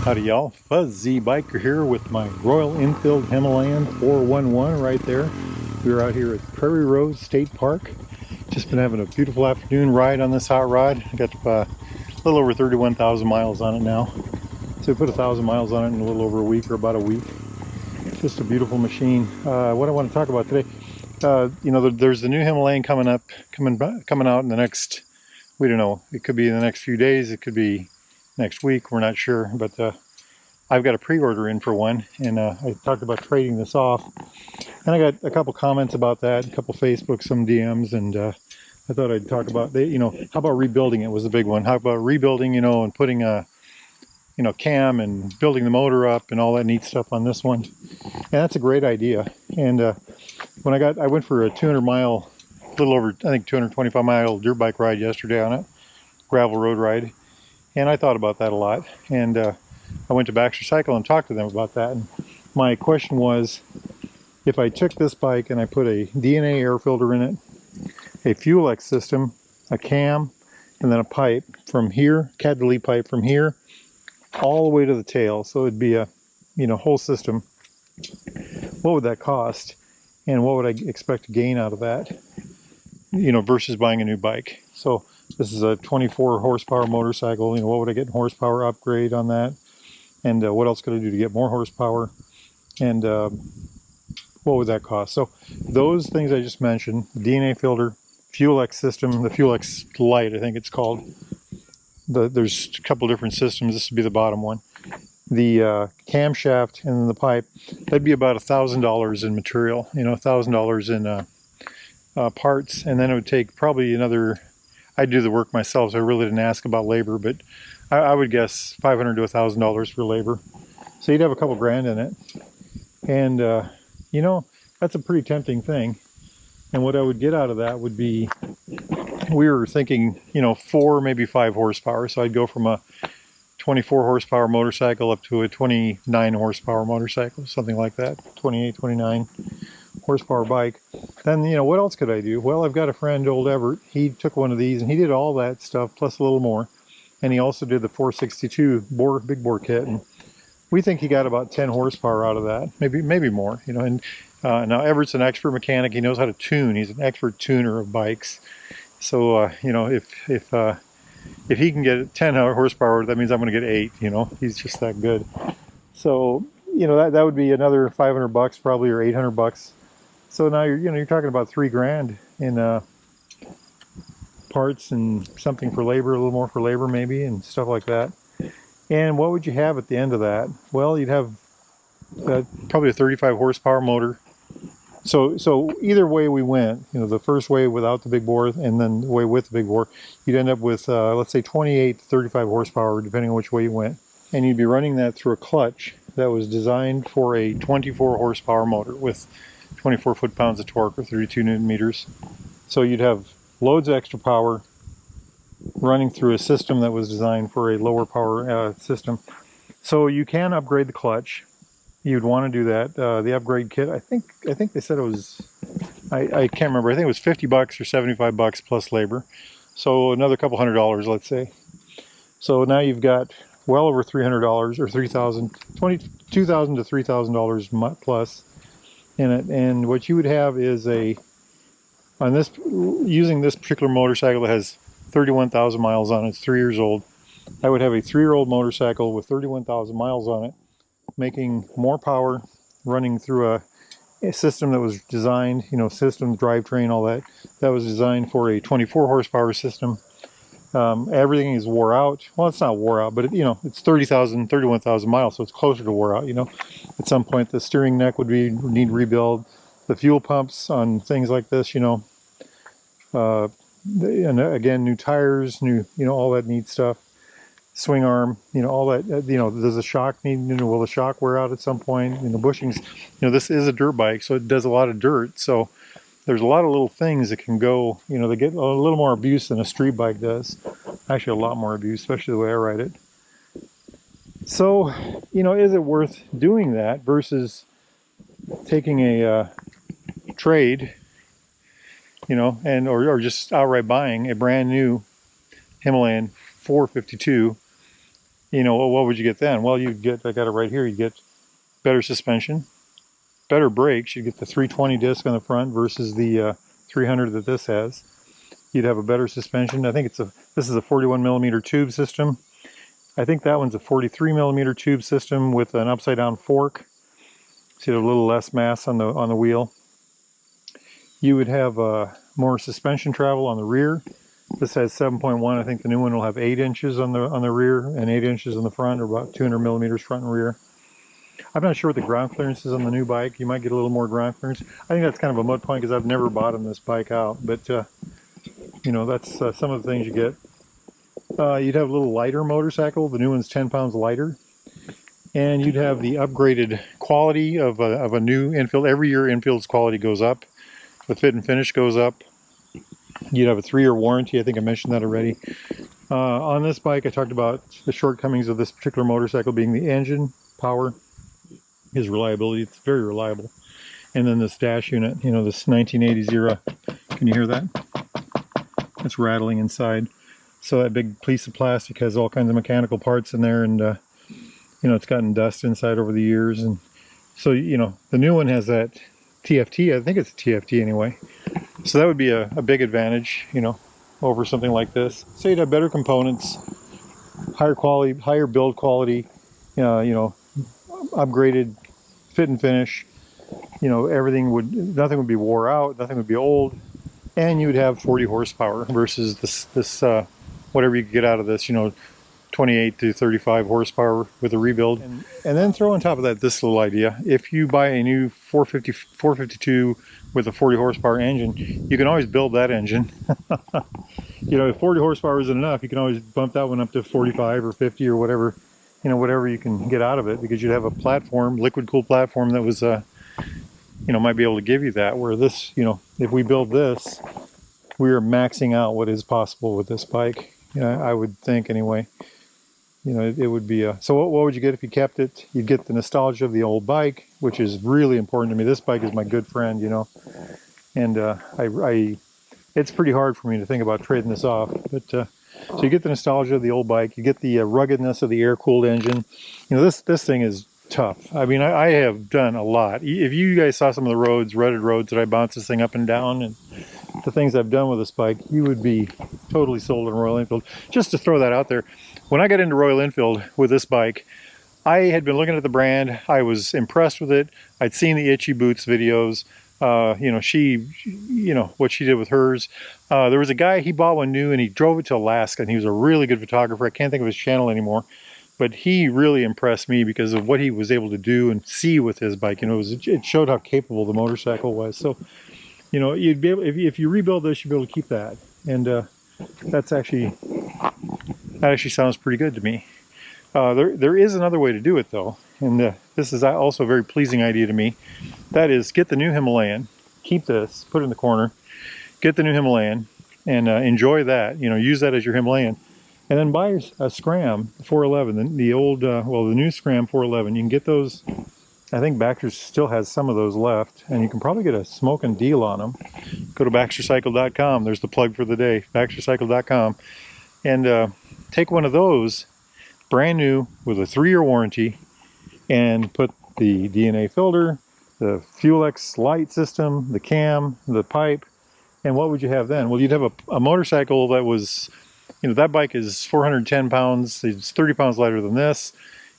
Howdy y'all, Fuzzy Biker here with my Royal Enfield Himalayan 411 right there. We're out here at Prairie Road State Park. Just been having a beautiful afternoon ride on this hot rod. I got a little over 31,000 miles on it now. So we put 1,000 miles on it in a little over a week or about a week. Just a beautiful machine. What I want to talk about today, there's the new Himalayan coming out in the next, we don't know, it could be in the next few days, it could be next week, we're not sure, but I've got a pre-order in for one, and I talked about trading this off, and I got a couple comments about that, a couple Facebook, some DMs, and I thought I'd talk about, how about rebuilding it was the big one. How about rebuilding, and putting a, cam and building the motor up and all that neat stuff on this one. And that's a great idea. And when I went for a 200-mile, a little over, I think 225-mile dirt bike ride yesterday on it, gravel road ride. And I thought about that a lot. And I went to Baxter Cycle and talked to them about that. And my question was, if I took this bike and I put a DNA air filter in it, a fuel X system, a cam, and then a pipe from here, cat delete pipe from here, all the way to the tail. So it'd be a, whole system. What would that cost? And what would I expect to gain out of that? Versus buying a new bike. So this is a 24 horsepower motorcycle. What would I get in horsepower upgrade on that? And what else could I do to get more horsepower? And what would that cost? So those things I just mentioned, the DNA filter, fuel X system, the fuel X Lite, I think it's called. There's a couple different systems. This would be the bottom one. The camshaft and then the pipe, that'd be about $1,000 in material, $1,000 in parts. And then it would take probably another, I'd do the work myself, so I really didn't ask about labor, but I would guess $500 to $1,000 for labor. So you'd have a couple grand in it. And, that's a pretty tempting thing. And what I would get out of that would be, we were thinking, 4, maybe 5 horsepower. So I'd go from a 24 horsepower motorcycle up to a 29 horsepower motorcycle, something like that, 28, 29 horsepower bike. Then, what else could I do? Well, I've got a friend, old Everett. He took one of these and he did all that stuff plus a little more. And he also did the 462 big bore kit. And we think he got about 10 horsepower out of that, maybe more, And now Everett's an expert mechanic. He knows how to tune. He's an expert tuner of bikes. So, if he can get 10 horsepower, that means I'm going to get 8, He's just that good. So, that would be another $500 probably, or $800. So now you're talking about $3,000 in parts and something for labor, a little more for labor maybe, and stuff like that. And what would you have at the end of that? Well, you'd have probably a 35 horsepower motor. So either way we went, the first way without the big bore and then the way with the big bore, you'd end up with, let's say 28 to 35 horsepower, depending on which way you went. And you'd be running that through a clutch that was designed for a 24 horsepower motor with 24 foot-pounds of torque or 32 newton meters. So you'd have loads of extra power running through a system that was designed for a lower power system. So you can upgrade the clutch. You'd want to do that. The upgrade kit, I think they said it was, I can't remember, I think it was $50 or $75 plus labor. So another couple $100, let's say. So now you've got well over $300 or $2,000 to $3,000 plus in it. And what you would have is using this particular motorcycle that has 31,000 miles on it, it's 3 years old. I would have a 3-year-old motorcycle with 31,000 miles on it, making more power, running through a system that was designed, system, drivetrain, all that was designed for a 24 horsepower system. Everything is wore out. Well, it's not wore out, but it's 31,000 miles, so it's closer to wore out. At some point the steering neck would need rebuild. The fuel pumps on things like this, and again, new tires, all that neat stuff. Swing arm, all that, does the shock will the shock wear out at some point? Bushings, this is a dirt bike, so it does a lot of dirt. So there's a lot of little things that can go, they get a little more abuse than a street bike does. Actually, a lot more abuse, especially the way I ride it. So, is it worth doing that versus taking a trade, or just outright buying a brand new Himalayan 452 You know, well, what would you get then? Well, you'd get, I got it right here, you'd get better suspension, better brakes. You'd get the 320 disc on the front versus the 300 that this has. You'd have a better suspension. I think this is a 41 millimeter tube system. I think that one's a 43 millimeter tube system with an upside down fork. So you have a little less mass on the wheel. You would have more suspension travel on the rear. This has 7.1. I think the new one will have 8 inches on the rear and 8 inches on the front, or about 200 millimeters front and rear. I'm not sure what the ground clearance is on the new bike. You might get a little more ground clearance. I think that's kind of a mud point because I've never bottomed this bike out. But you know, that's some of the things you get. You'd have a little lighter motorcycle. The new one's 10 pounds lighter. And you'd have the upgraded quality of a new Enfield. Every year Enfield's quality goes up. The fit and finish goes up. You'd have a 3-year warranty. I think I mentioned that already. On this bike, I talked about the shortcomings of this particular motorcycle being the engine, power, his reliability. It's very reliable. And then this dash unit, you know, this 1980s era. Can you hear that? It's rattling inside. So that big piece of plastic has all kinds of mechanical parts in there, and you know, it's gotten dust inside over the years. And so, you know, the new one has that TFT. I think it's a TFT anyway. So that would be a big advantage, you know, over something like this. So you'd have better components, higher quality, higher build quality, you know, upgraded fit and finish. You know, nothing would be wore out, nothing would be old, and you would have 40 horsepower versus this whatever you could get out of this, you know, 28 to 35 horsepower with a rebuild. And then throw on top of that this little idea. If you buy a new 452 with a 40 horsepower engine, you can always build that engine. You know, if 40 horsepower isn't enough, you can always bump that one up to 45 or 50 or whatever, you know, whatever you can get out of it, because you'd have a platform, liquid cooled platform that was, you know, might be able to give you that. Where this, you know, if we build this, we are maxing out what is possible with this bike. I would think anyway. You know, it would be so what would you get if you kept it? You'd get the nostalgia of the old bike, which is really important to me. This bike is my good friend, you know, and it's pretty hard for me to think about trading this off. But so you get the nostalgia of the old bike, you get the ruggedness of the air-cooled engine. You know, this thing is tough. I mean, I have done a lot. If you guys saw some of the roads, rutted roads that I bounced this thing up and down, and the things I've done with this bike, you would be totally sold on Royal Enfield. Just to throw that out there, when I got into Royal Enfield with this bike, I had been looking at the brand. I was impressed with it. I'd seen the Itchy Boots videos. You know, you know, what she did with hers. There was a guy, he bought one new and he drove it to Alaska, and he was a really good photographer. I can't think of his channel anymore, but he really impressed me because of what he was able to do and see with his bike. You know, it showed how capable the motorcycle was. So, you know, you'd be able, if you rebuild this, you'd be able to keep that. And that actually sounds pretty good to me. There is another way to do it though, and this is also a very pleasing idea to me. That is, get the new Himalayan, keep this, put it in the corner, get the new Himalayan, and enjoy that. You know, use that as your Himalayan, and then buy a Scram 411, the old, well, the new Scram 411. You can get those. I think Baxter still has some of those left, and you can probably get a smoking deal on them. Go to baxtercycle.com. There's the plug for the day, baxtercycle.com, and take one of those, brand new with a 3-year warranty, and put the DNA filter, the Fuel-X light system, the cam, the pipe, and what would you have then? Well, you'd have a motorcycle that was, you know, that bike is 410 pounds. It's 30 pounds lighter than this.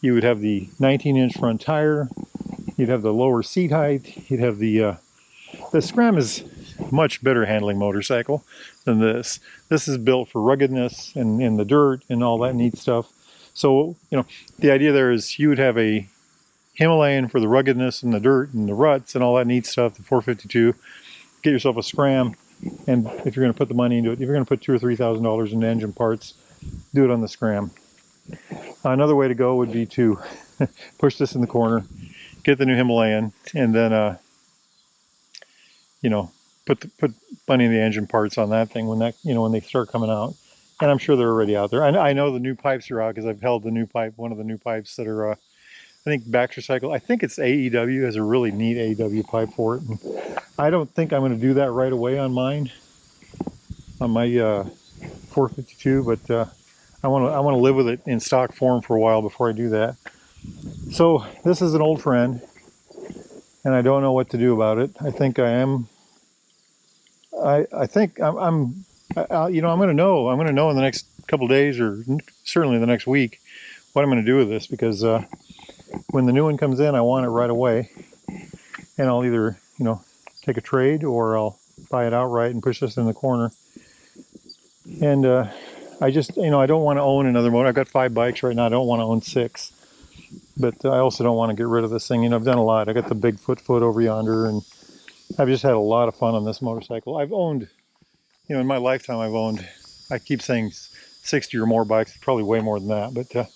You would have the 19-inch front tire. You'd have the lower seat height. You'd have the Scram is a much better handling motorcycle than this. This is built for ruggedness and in the dirt and all that neat stuff. So, you know, the idea there is you would have a Himalayan for the ruggedness and the dirt and the ruts and all that neat stuff, the 452. Get yourself a Scram, and if you're going to put the money into it, if you're going to put $2,000 or $3,000 into engine parts, do it on the Scram. Another way to go would be to push this in the corner, get the new Himalayan, and then you know, put money in the engine parts on that thing when they start coming out. And I'm sure they're already out there. I know the new pipes are out because I've held the new pipe, one of the new pipes that are, I think Baxter Cycle, I think it's AEW, has a really neat AEW pipe for it. And I don't think I'm going to do that right away on mine, on my 452, but I want to live with it in stock form for a while before I do that. So this is an old friend, and I don't know what to do about it. I think I am. I think I'm you know, I'm going to know. I'm going to know in the next couple days, or certainly the next week, what I'm going to do with this, because when the new one comes in, I want it right away, and I'll either, you know, take a trade, or I'll buy it outright and push this in the corner. And I just, you know, I don't want to own another motor. I've got 5 bikes right now. I don't want to own 6, but I also don't want to get rid of this thing. You know, I've done a lot. I got the Bigfoot foot over yonder, and I've just had a lot of fun on this motorcycle. I've owned, you know, in my lifetime, I've owned, I keep saying 60 or more bikes, probably way more than that, but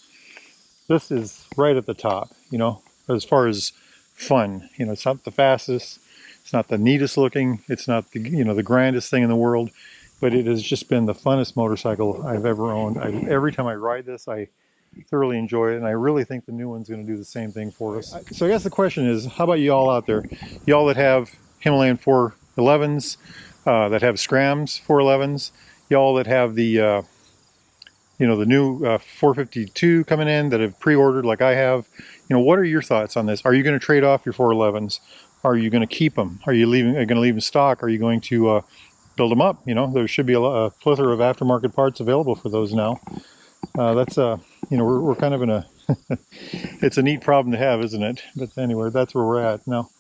this is right at the top, you know, as far as fun. You know, it's not the fastest, it's not the neatest looking, it's not the, you know, the grandest thing in the world, but it has just been the funnest motorcycle I've ever owned. Every time I ride this, I thoroughly enjoy it, and I really think the new one's going to do the same thing for us. So I guess the question is, how about you all out there? Y'all that have Himalayan 411s, that have Scrams 411s, y'all that have the you know, the new 452 coming in, that have pre-ordered like I have, you know, what are your thoughts on this? Are you going to trade off your 411s? Are you going to keep them? Are you going to leave them stock? Are you going to build them up? You know, there should be a plethora of aftermarket parts available for those now. That's you know, we're kind of in a it's a neat problem to have, isn't it? But anyway, that's where we're at now.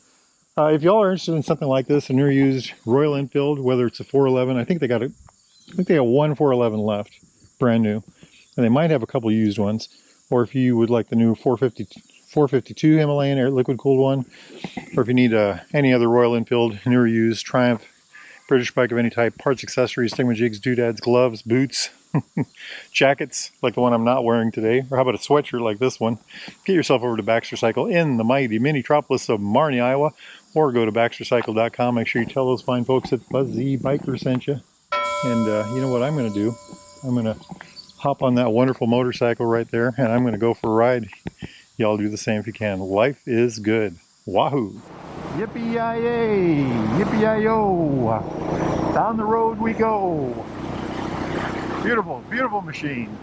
If y'all are interested in something like this, a new used Royal Enfield, whether it's a 411, I think they got one 411 left, brand new, and they might have a couple used ones. Or if you would like the new 452 Himalayan air liquid cooled one, or if you need any other Royal Enfield, new or used, Triumph, British bike of any type, parts, accessories, thingamajigs, doodads, gloves, boots, jackets like the one I'm not wearing today, or how about a sweatshirt like this one, get yourself over to Baxter Cycle in the mighty mini-tropolis of Marnie, Iowa, or go to baxtercycle.com. Make sure you tell those fine folks at Buzzy Biker sent you. And you know what I'm going to do? I'm going to hop on that wonderful motorcycle right there, and I'm going to go for a ride. Y'all do the same if you can. Life is good. Wahoo! Yippee-yi-yay! Yippee-yi-yo! Down the road we go! Beautiful, beautiful machine.